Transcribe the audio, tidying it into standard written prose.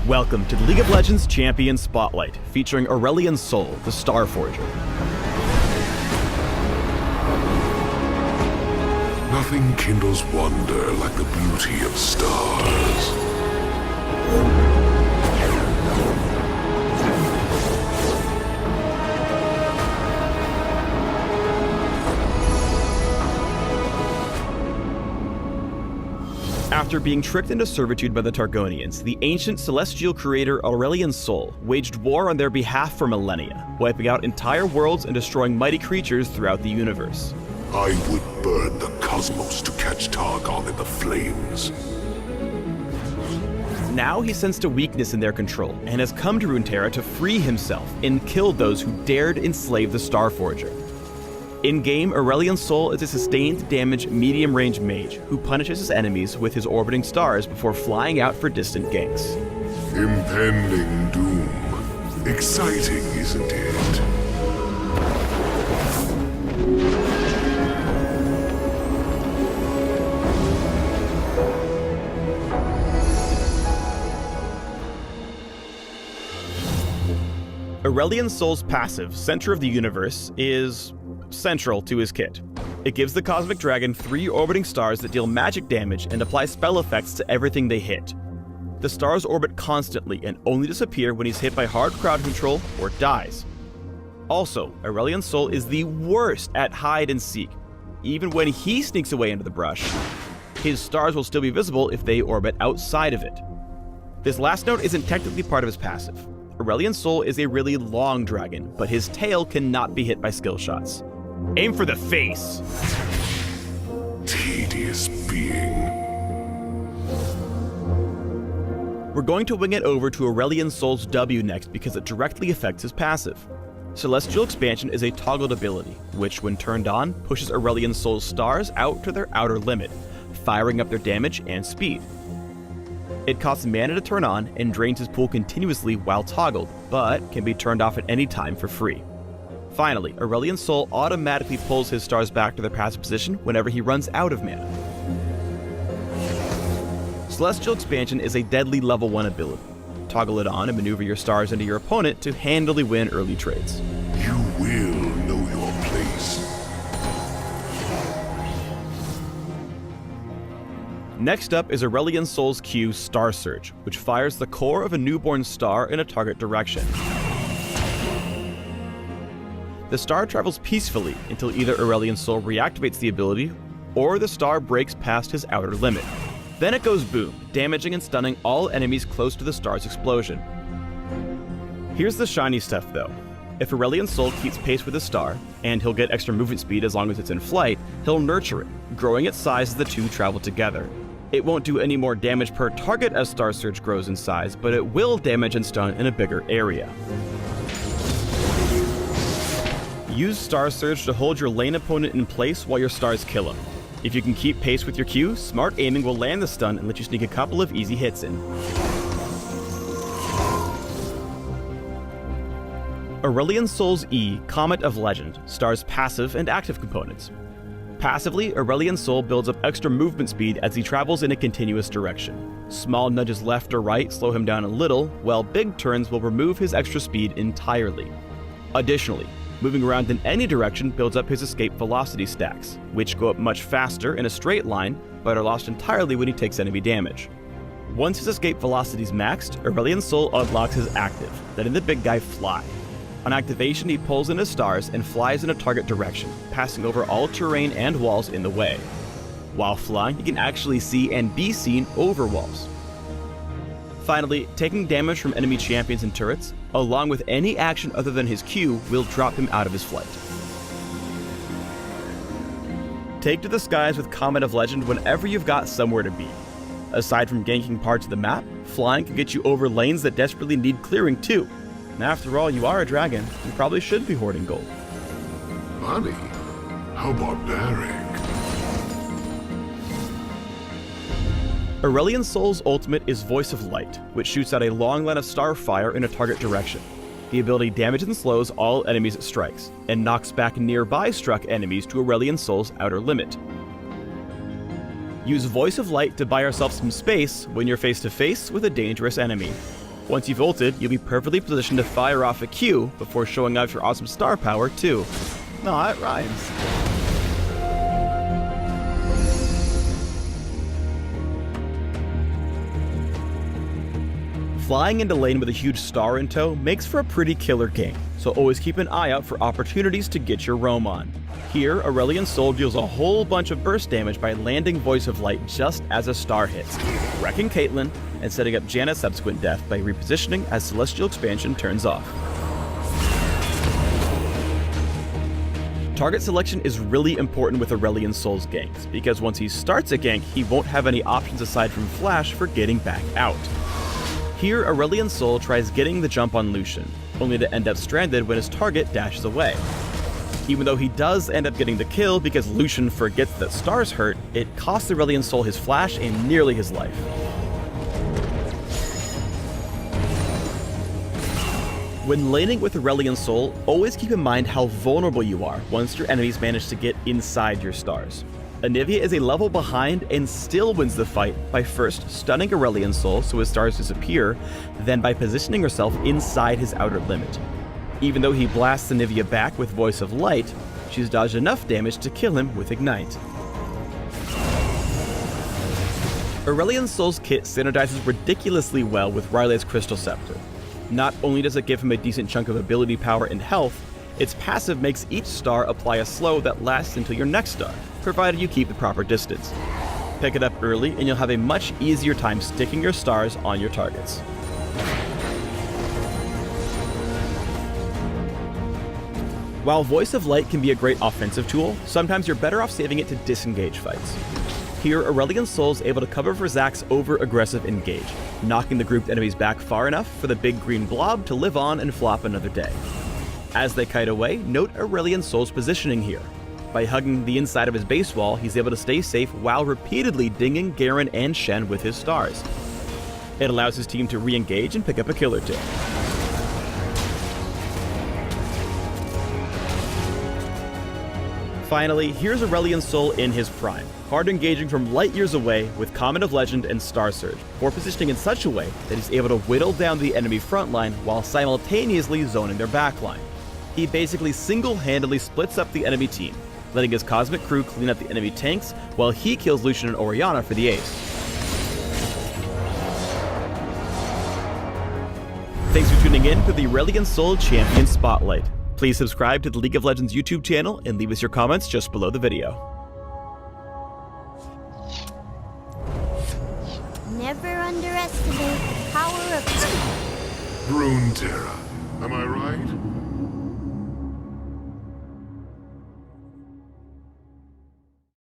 Welcome to the League of Legends Champion Spotlight, featuring Aurelion Sol, the Starforger. Nothing kindles wonder like the beauty of stars. After being tricked into servitude by the Targonians, the ancient celestial creator Aurelion Sol waged war on their behalf for millennia, wiping out entire worlds and destroying mighty creatures throughout the universe. I would burn the cosmos to catch Targon in the flames. Now he sensed a weakness in their control, and has come to Runeterra to free himself and kill those who dared enslave the Starforger. In-game, Aurelion Sol is a sustained damage medium-range mage who punishes his enemies with his orbiting stars before flying out for distant ganks. Impending doom. Exciting, isn't it? Aurelion Sol's passive, Center of the Universe, is central to his kit. It gives the Cosmic Dragon 3 orbiting stars that deal magic damage and apply spell effects to everything they hit. The stars orbit constantly and only disappear when he's hit by hard crowd control or dies. Also, Aurelion Sol is the worst at hide and seek. Even when he sneaks away into the brush, his stars will still be visible if they orbit outside of it. This last note isn't technically part of his passive. Aurelion Sol is a really long dragon, but his tail cannot be hit by skill shots. Aim for the face! Tedious being. We're going to wing it over to Aurelion Sol's W next because it directly affects his passive. Celestial Expansion is a toggled ability, which when turned on, pushes Aurelion Sol's stars out to their outer limit, firing up their damage and speed. It costs mana to turn on and drains his pool continuously while toggled, but can be turned off at any time for free. Finally, Aurelion Sol automatically pulls his stars back to their passive position whenever he runs out of mana. Celestial Expansion is a deadly level 1 ability. Toggle it on and maneuver your stars into your opponent to handily win early trades. You will know your place. Next up is Aurelion Sol's Q, Starsurge, which fires the core of a newborn star in a target direction. The star travels peacefully until either Aurelion Sol reactivates the ability, or the star breaks past his outer limit. Then it goes boom, damaging and stunning all enemies close to the star's explosion. Here's the shiny stuff though. If Aurelion Sol keeps pace with the star, and he'll get extra movement speed as long as it's in flight, he'll nurture it, growing its size as the two travel together. It won't do any more damage per target as Starsurge grows in size, but it will damage and stun in a bigger area. Use Starsurge to hold your lane opponent in place while your stars kill him. If you can keep pace with your Q, smart aiming will land the stun and let you sneak a couple of easy hits in. Aurelion Sol's E, Comet of Legend, stars passive and active components. Passively, Aurelion Sol builds up extra movement speed as he travels in a continuous direction. Small nudges left or right slow him down a little, while big turns will remove his extra speed entirely. Additionally, moving around in any direction builds up his escape velocity stacks, which go up much faster in a straight line, but are lost entirely when he takes enemy damage. Once his escape velocity is maxed, Aurelion Sol unlocks his active, letting the big guy fly. On activation, he pulls in his stars and flies in a target direction, passing over all terrain and walls in the way. While flying, he can actually see and be seen over walls. Finally, taking damage from enemy champions and turrets, along with any action other than his Q, will drop him out of his flight. Take to the skies with Comet of Legend whenever you've got somewhere to be. Aside from ganking parts of the map, flying can get you over lanes that desperately need clearing too. And after all, you are a dragon, you probably should be hoarding gold. Money? How barbaric. Aurelion Sol's ultimate is Voice of Light, which shoots out a long line of starfire in a target direction. The ability damages and slows all enemies it strikes, and knocks back nearby struck enemies to Aurelion Sol's outer limit. Use Voice of Light to buy yourself some space when you're face to face with a dangerous enemy. Once you've ulted, you'll be perfectly positioned to fire off a Q before showing off your awesome star power too. Aw, it rhymes. Flying into lane with a huge star in tow makes for a pretty killer game, so always keep an eye out for opportunities to get your roam on. Here, Aurelion Sol deals a whole bunch of burst damage by landing Voice of Light just as a star hits, wrecking Caitlyn and setting up Janna's subsequent death by repositioning as Celestial Expansion turns off. Target selection is really important with Aurelion Sol's ganks, because once he starts a gank, he won't have any options aside from Flash for getting back out. Here, Aurelion Sol tries getting the jump on Lucian, only to end up stranded when his target dashes away. Even though he does end up getting the kill because Lucian forgets that Star's hurt, it costs Aurelion Sol his flash and nearly his life. When laning with Aurelion Sol, always keep in mind how vulnerable you are once your enemies manage to get inside your stars. Anivia is a level behind and still wins the fight by first stunning Aurelion Sol so his stars disappear, then by positioning herself inside his outer limit. Even though he blasts Anivia back with Voice of Light, she's dodged enough damage to kill him with Ignite. Aurelion Sol's kit synergizes ridiculously well with Rylai's Crystal Scepter. Not only does it give him a decent chunk of ability power and health, its passive makes each star apply a slow that lasts until your next star, provided you keep the proper distance. Pick it up early and you'll have a much easier time sticking your stars on your targets. While Voice of Light can be a great offensive tool, sometimes you're better off saving it to disengage fights. Here, Aurelion Sol is able to cover for Zack's over-aggressive engage, knocking the grouped enemies back far enough for the big green blob to live on and flop another day. As they kite away, note Aurelion Sol's positioning here. By hugging the inside of his base wall, he's able to stay safe while repeatedly dinging Garen and Shen with his stars. It allows his team to re-engage and pick up a kill or two. Finally, here's Aurelion Sol in his prime, hard engaging from light years away with Comet of Legend and Starsurge, before positioning in such a way that he's able to whittle down the enemy frontline while simultaneously zoning their backline. He basically single-handedly splits up the enemy team, letting his cosmic crew clean up the enemy tanks while he kills Lucian and Orianna for the ace. Thanks for tuning in to the Aurelion Sol Champion Spotlight. Please subscribe to the League of Legends YouTube channel and leave us your comments just below the video. Never underestimate the power of... Runeterra, am I right?